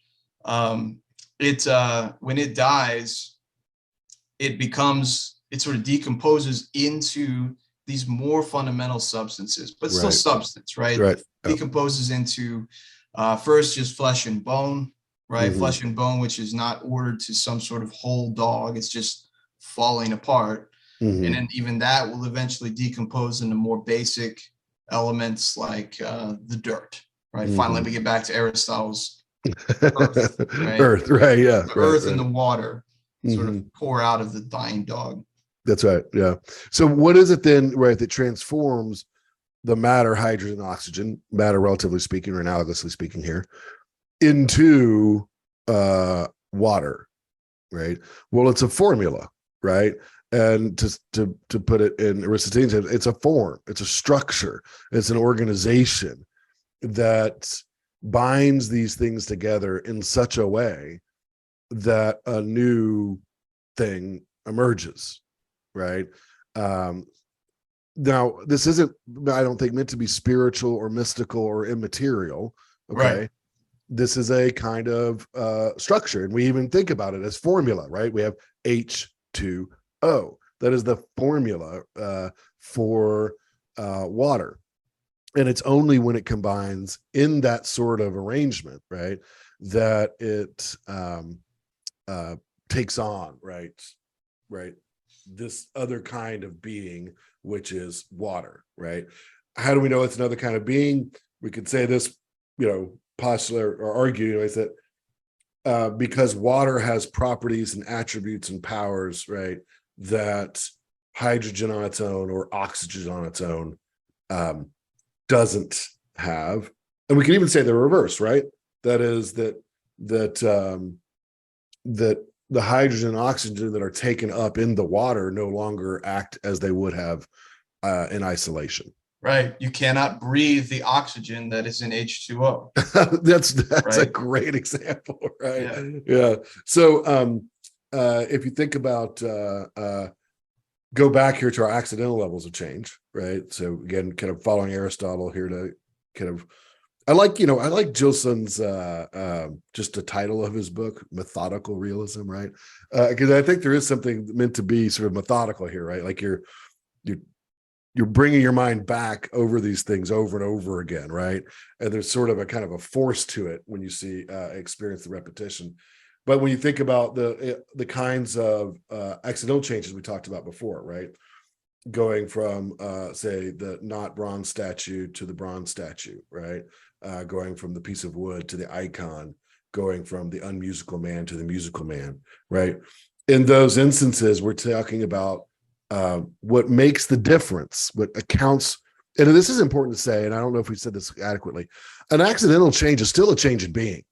when it dies, it sort of decomposes into these more fundamental substances, but still substance, right? Right. Decomposes into first just flesh and bone, right? Flesh and bone, which is not ordered to some sort of whole dog. It's just falling apart. And then even that will eventually decompose into more basic elements like the dirt, right? Finally, we get back to Aristotle's earth, right? Earth, right, yeah. The earth and the water sort of pour out of the dying dog. That's right, yeah. So what is it then, right, that transforms the matter, hydrogen, oxygen, matter relatively speaking or analogously speaking here, into water, right? Well, it's a formula, right? And to put it in Aristotelian, it's a form, it's a structure, it's an organization that binds these things together in such a way that a new thing emerges, right? Now, this isn't, I don't think, meant to be spiritual or mystical or immaterial, okay? Right. This is a kind of structure, and we even think about it as formula, right? We have H2O. That is the formula for water. And it's only when it combines in that sort of arrangement, right, that it takes on, right, this other kind of being, which is water, right? How do we know it's another kind of being? We could say this, postulate or argue, is that because water has properties and attributes and powers, right, that hydrogen on its own or oxygen on its own doesn't have. And we can even say the reverse, right? That is that the hydrogen and oxygen that are taken up in the water no longer act as they would have in isolation. Right. You cannot breathe the oxygen that is in H2O. That's right? A great example, right? Yeah. So if you think about go back here to our accidental levels of change, right? So again, kind of following Aristotle here to kind of, I like Gilson's just the title of his book, Methodical Realism, right? Because I think there is something meant to be sort of methodical here, right? Like you're bringing your mind back over these things over and over again, right? And there's sort of a kind of a force to it when you see experience the repetition. But when you think about the kinds of accidental changes we talked about before, right? Going from, say, the not bronze statue to the bronze statue, right? Going from the piece of wood to the icon, going from the unmusical man to the musical man, right? In those instances, we're talking about what makes the difference, what accounts, and this is important to say, and I don't know if we said this adequately, an accidental change is still a change in being,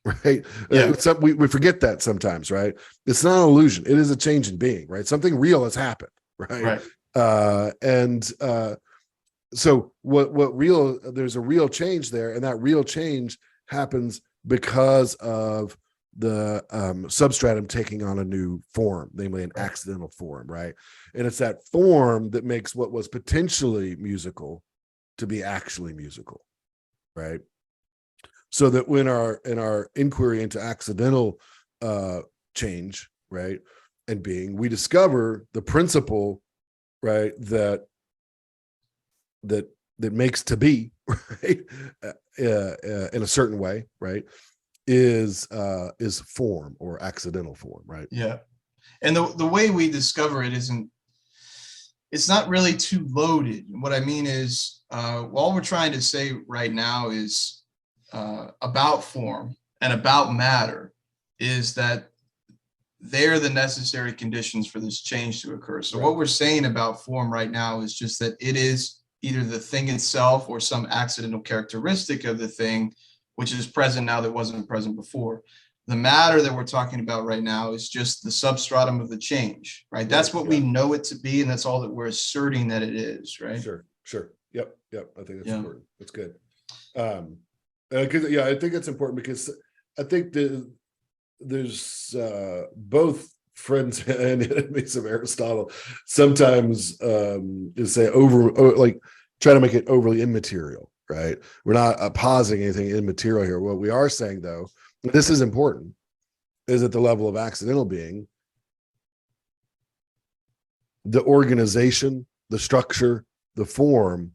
right? Yeah. We forget that sometimes, right? It's not an illusion. It is a change in being, right? Something real has happened, right? So there's a real change there, and that real change happens because of the substratum taking on a new form, namely an accidental form, right? And it's that form that makes what was potentially musical to be actually musical, right? So that when in our inquiry into accidental change, right, and being, we discover the principle, right, that makes to be, right, in a certain way, right, is form or accidental form, right? Yeah. And the way we discover it it's not really too loaded. What I mean is, all we're trying to say right now is about form and about matter is that they're the necessary conditions for this change to occur. So what we're saying about form right now is just that it is either the thing itself or some accidental characteristic of the thing, which is present now that wasn't present before. The matter that we're talking about right now is just the substratum of the change, right? That's what we know it to be, and that's all that we're asserting that it is, right? Sure. Yep. I think that's important. That's good. I think it's important because I think there's both friends and enemies of Aristotle sometimes say try to make it overly immaterial, right? We're not positing anything immaterial here. What we are saying, though, this is important, is at the level of accidental being, the organization, the structure, the form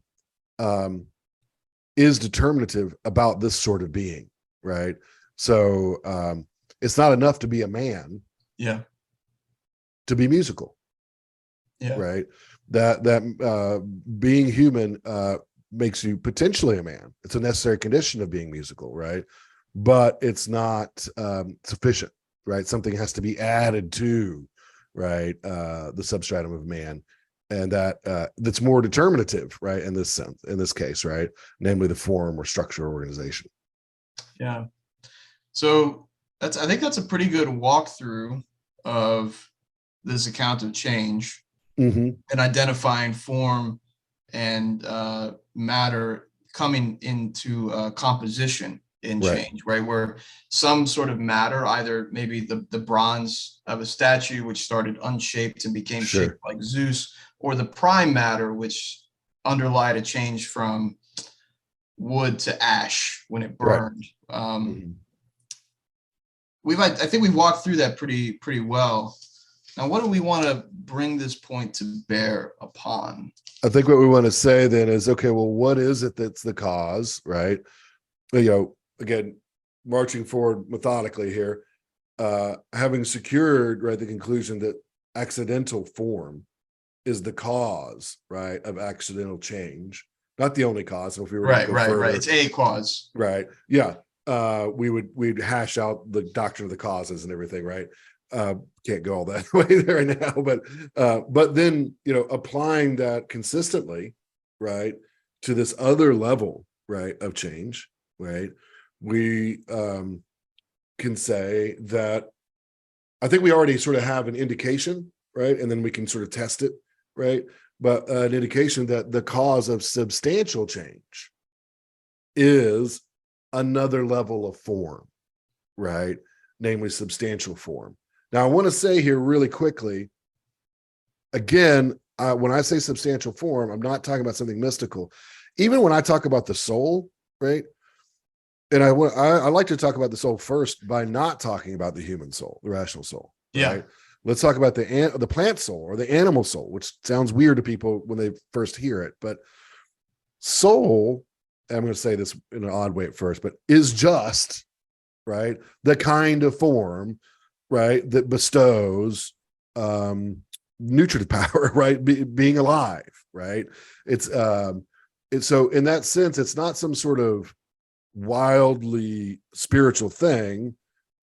is determinative about this sort of being, right? So it's not enough to be a man, to be musical, right? That being human makes you potentially a man. It's a necessary condition of being musical, right? But it's not sufficient, right? Something has to be added to, right, the substratum of man, and that's more determinative, right, in this sense, in this case, right, namely the form or structure or organization. So I think that's a pretty good walkthrough of this account of change, and identifying form and matter coming into composition in change, right? Where some sort of matter, either maybe the bronze of a statue, which started unshaped and became shaped like Zeus, or the prime matter, which underlied a change from wood to ash when it burned. I think we've walked through that pretty well. Now, what do we want to bring this point to bear upon? I think what we want to say then is, okay, well, what is it that's the cause, right? Again, marching forward methodically here, having secured, right, the conclusion that accidental form is the cause, right, of accidental change, not the only cause. So if we were right, it's a cause, right? We'd hash out the doctrine of the causes and everything, right? Can't go all that way there now, but then applying that consistently, right, to this other level, right, of change, right, we can say that I think we already sort of have an indication, right, and then we can sort of test it, right, but an indication that the cause of substantial change is another level of form, right, namely substantial form. Now, I want to say here really quickly, again, when I say substantial form, I'm not talking about something mystical. Even when I talk about the soul, right, and I like to talk about the soul first by not talking about the human soul, the rational soul, right? Let's talk about the plant soul or the animal soul, which sounds weird to people when they first hear it, but soul, I'm going to say this in an odd way at first, but is just, right, the kind of form, right, that bestows nutritive power, right, being alive, right? It's so in that sense, it's not some sort of wildly spiritual thing.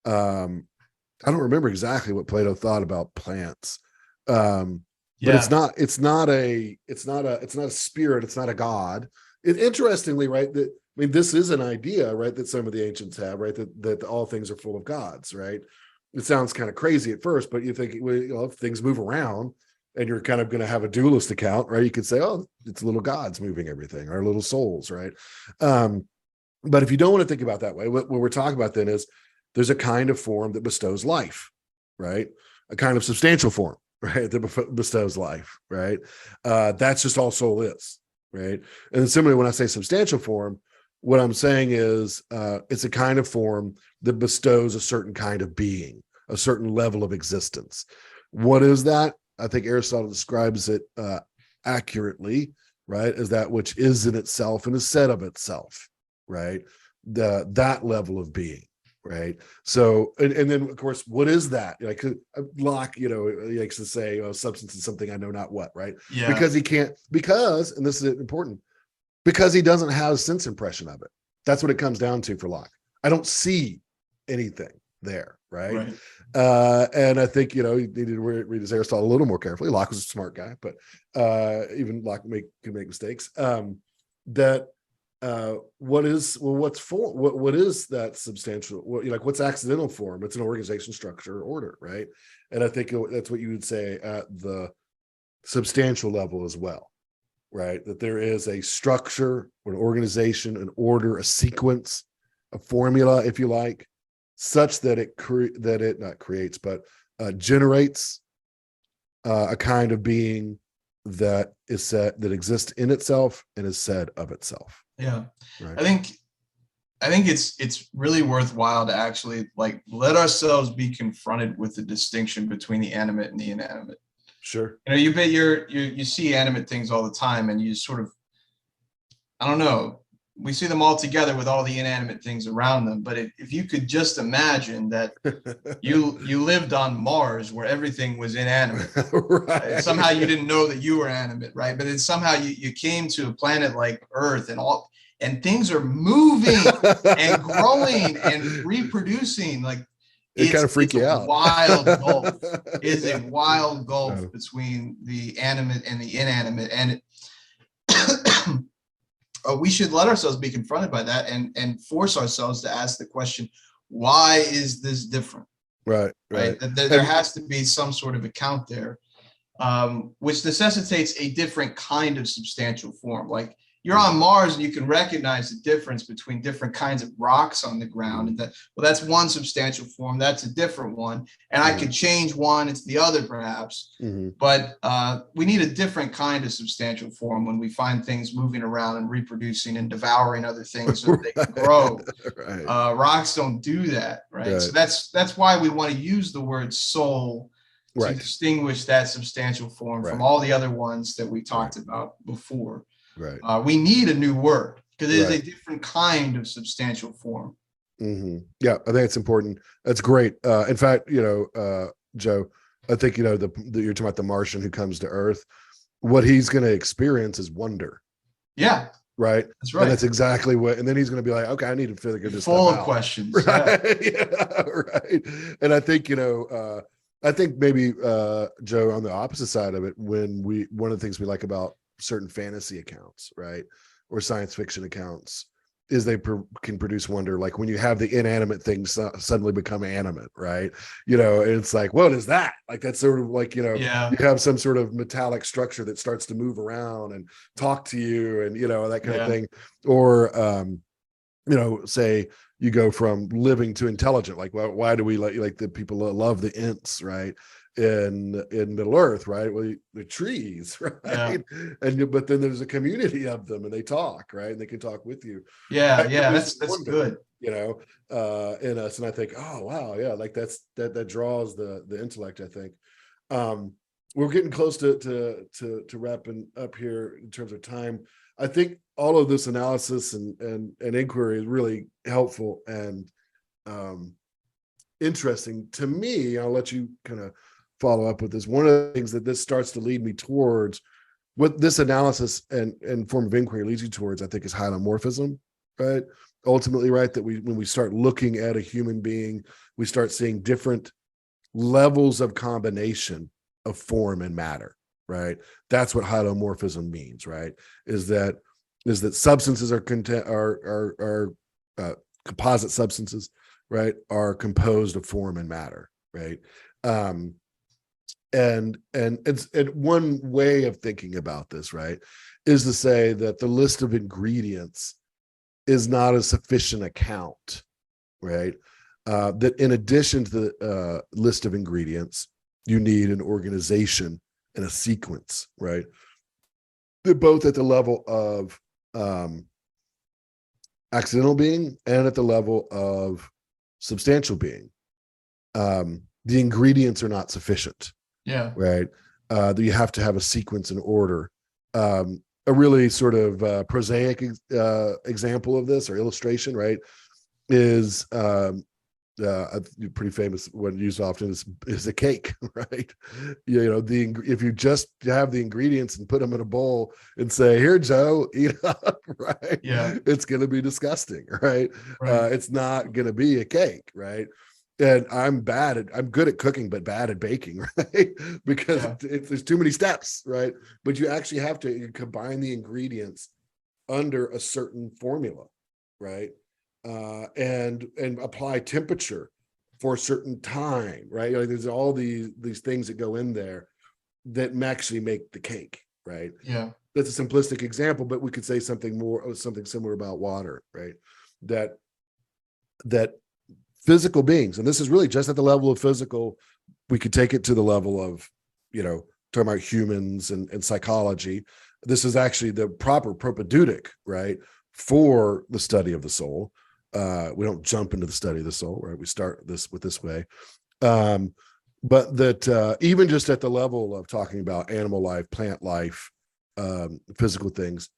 I don't remember exactly what Plato thought about plants, but it's not a spirit, it's not a god. Interestingly, right, this is an idea, right, that some of the ancients have, right, that all things are full of gods, right? It sounds kind of crazy at first, but you think, well, if things move around and you're kind of going to have a dualist account, right, you could say, oh, it's little gods moving everything, or little souls, right? But if you don't want to think about that way, what we're talking about then is there's a kind of form that bestows life, right? A kind of substantial form, right, that bestows life, right? That's just all soul is, right? And similarly, when I say substantial form, what I'm saying is it's a kind of form that bestows a certain kind of being, a certain level of existence. What is that? I think Aristotle describes it accurately, right, as that which is in itself and is said of itself, right? That level of being, right? So, and then of course, what is that? Like Locke, he likes to say, "Oh, substance is something I know not what," right? Because he can't, and this is important, because he doesn't have a sense impression of it. That's what it comes down to for Locke. I don't see anything there, right? And I think, you needed to read his Aristotle a little more carefully. Locke was a smart guy, but even Locke could make mistakes. what is that substantial, like what's accidental form? It's an organization, structure, order, right? And I think that's what you would say at the substantial level as well, right? That there is a structure, an organization, an order, a sequence, a formula, if you like, such that it not creates, but generates a kind of being that is said, that exists in itself and is said of itself. Yeah. Right. I think it's really worthwhile to actually like let ourselves be confronted with the distinction between the animate and the inanimate. Sure. You know, you see animate things all the time, and you sort of, I don't know, we see them all together with all the inanimate things around them. But if you could just imagine that you lived on Mars where everything was inanimate, right. Somehow you didn't know that you were animate, right? But then somehow you came to a planet like Earth, and things are moving and growing and reproducing. Like it kind of freak you out. Wild gulf. It is a wild gulf between the animate and the inanimate, and we should let ourselves be confronted by that and force ourselves to ask the question, why is this different? Right. There has to be some sort of account there, which necessitates a different kind of substantial form. Like you're on Mars and you can recognize the difference between different kinds of rocks on the ground, and that's one substantial form, that's a different one, and I could change one into the other perhaps, but we need a different kind of substantial form when we find things moving around and reproducing and devouring other things so that they can grow. Rocks don't do that, right? So that's why we want to use the word soul to distinguish that substantial form from all the other ones that we talked about before. We need a new word because it is a different kind of substantial form. Yeah, I think it's important. That's great. In fact, Joe, I think, you're talking about the Martian who comes to Earth. What he's going to experience is wonder. Yeah. Right. That's right. And that's exactly what, and then he's going to be like, okay, I need to figure this full stuff of out. Questions. Right. Right. And I think, I think maybe, Joe, on the opposite side of it, one of the things we like about certain fantasy accounts, right, or science fiction accounts, is they can produce wonder. Like when you have the inanimate things suddenly become animate, right? It's like, what is that? Like that's sort of like, you have some sort of metallic structure that starts to move around and talk to you, and that kind of thing. Or say you go from living to intelligent. Like, why do we like the people that love the Ents, right? In Middle Earth, right? Well, the trees, right? But then there's a community of them, and they talk, right? And they can talk with you. That's good. In us, and I think, oh wow, yeah, like that draws the intellect. I think we're getting close to wrapping up here in terms of time. I think all of this analysis and inquiry is really helpful and interesting to me. I'll let you kind of follow up with this. One of the things that this starts to lead me towards, what this analysis and form of inquiry leads you towards, I think, is hylomorphism, right? Ultimately, right, that when we start looking at a human being, we start seeing different levels of combination of form and matter, right? That's what hylomorphism means, right? Is that substances are composite substances, right, are composed of form and matter, right? And one way of thinking about this, right, is to say that the list of ingredients is not a sufficient account, right? That in addition to the list of ingredients, you need an organization and a sequence, right? They're both at the level of accidental being and at the level of substantial being. The ingredients are not sufficient. Right. You have to have a sequence and order. A really sort of prosaic example of this, or illustration, right, is a pretty famous one used often is a cake, right? If you just have the ingredients and put them in a bowl and say, "Here, Joe, eat up," right? It's going to be disgusting, right? It's not going to be a cake, right? And I'm good at cooking, but bad at baking, right? Because there's too many steps, right? But you actually have to combine the ingredients under a certain formula, right? And apply temperature for a certain time, right? Like there's all these things that go in there that actually make the cake, right? Yeah. That's a simplistic example, but we could say something similar about water, right? That physical beings, and this is really just at the level of physical, we could take it to the level of, talking about humans and psychology. This is actually the proper propedeutic, right, for the study of the soul. We don't jump into the study of the soul, right? We start this way. But that even just at the level of talking about animal life, plant life, physical things,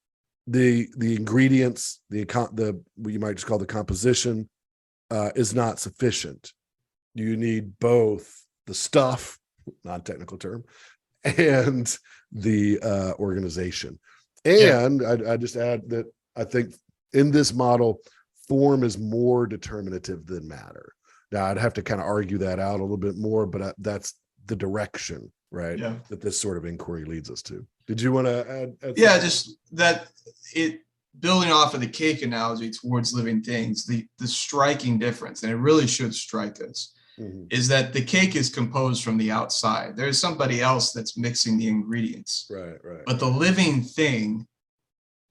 the ingredients, the what you might just call the composition, is not sufficient. You need both the stuff, non-technical term, and the organization. And I just add that I think in this model, form is more determinative than matter. Now, I'd have to kind of argue that out a little bit more, but that's the direction, right, that this sort of inquiry leads us to. Did you want to add yeah, just that it, building off of the cake analogy towards living things, the striking difference, and it really should strike us, is that the cake is composed from the outside. There's somebody else that's mixing the ingredients. Right. But the living thing,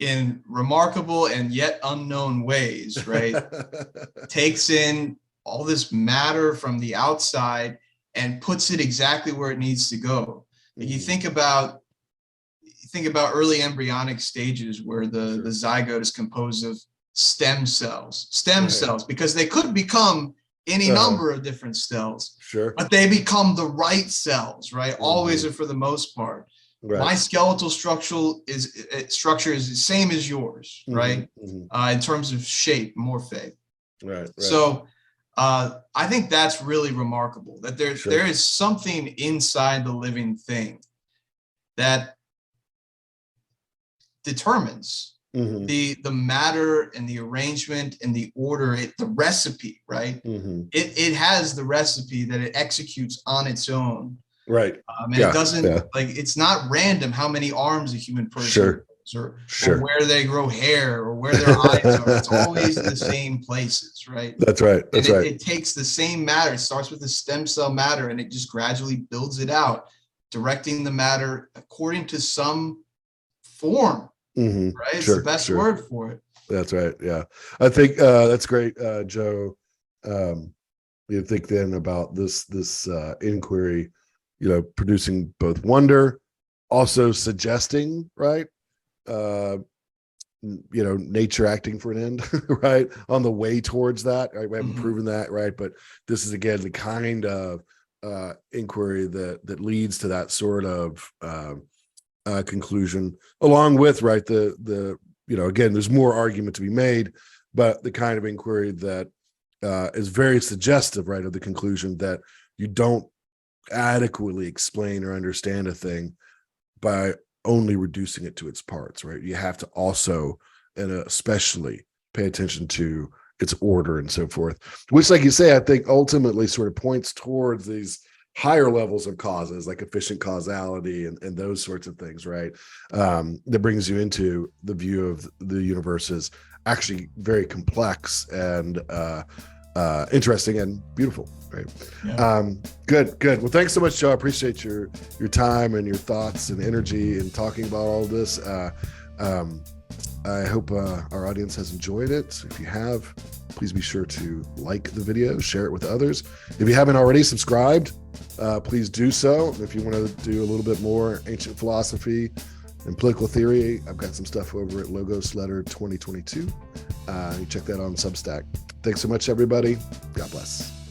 in remarkable and yet unknown ways, right, takes in all this matter from the outside and puts it exactly where it needs to go. Like you think about early embryonic stages where the zygote is composed of stem cells, because they could become any number of different cells, but they become the right cells, right? Always, or for the most part. My skeletal structure is the same as yours, right? In terms of shape, morphe. Right. So I think that's really remarkable, that there is something inside the living thing that determines the matter and the arrangement and the order, the recipe, right? It has the recipe that it executes on its own. Right. And it doesn't, like, it's not random how many arms a human person has, or where they grow hair, or where their eyes are. It's always the same places, right? That's right. It takes the same matter. It starts with the stem cell matter, and it just gradually builds it out, directing the matter according to some form, right? It's the best word for it. That's right. Yeah. I think that's great, Joe. You think then about this inquiry, producing both wonder, also suggesting, right? Nature acting for an end, right? On the way towards that, right? We haven't proven that, right? But this is, again, the kind of inquiry that leads to that sort of conclusion, along with, right, the again, there's more argument to be made, but the kind of inquiry that is very suggestive, right, of the conclusion that you don't adequately explain or understand a thing by only reducing it to its parts, right? You have to also, and especially, pay attention to its order and so forth, which, like you say, I think ultimately sort of points towards these higher levels of causes, like efficient causality and those sorts of things, right? That brings you into the view of the universe as actually very complex and interesting and beautiful, right? Good. Well, thanks so much, Joe. I appreciate your time and your thoughts and energy in talking about all this. I hope our audience has enjoyed it. If you have, please be sure to like the video, share it with others. If you haven't already subscribed, please do so. If you want to do a little bit more ancient philosophy and political theory, I've got some stuff over at Logos Letter 2022. You check that on Substack. Thanks so much, everybody. God bless.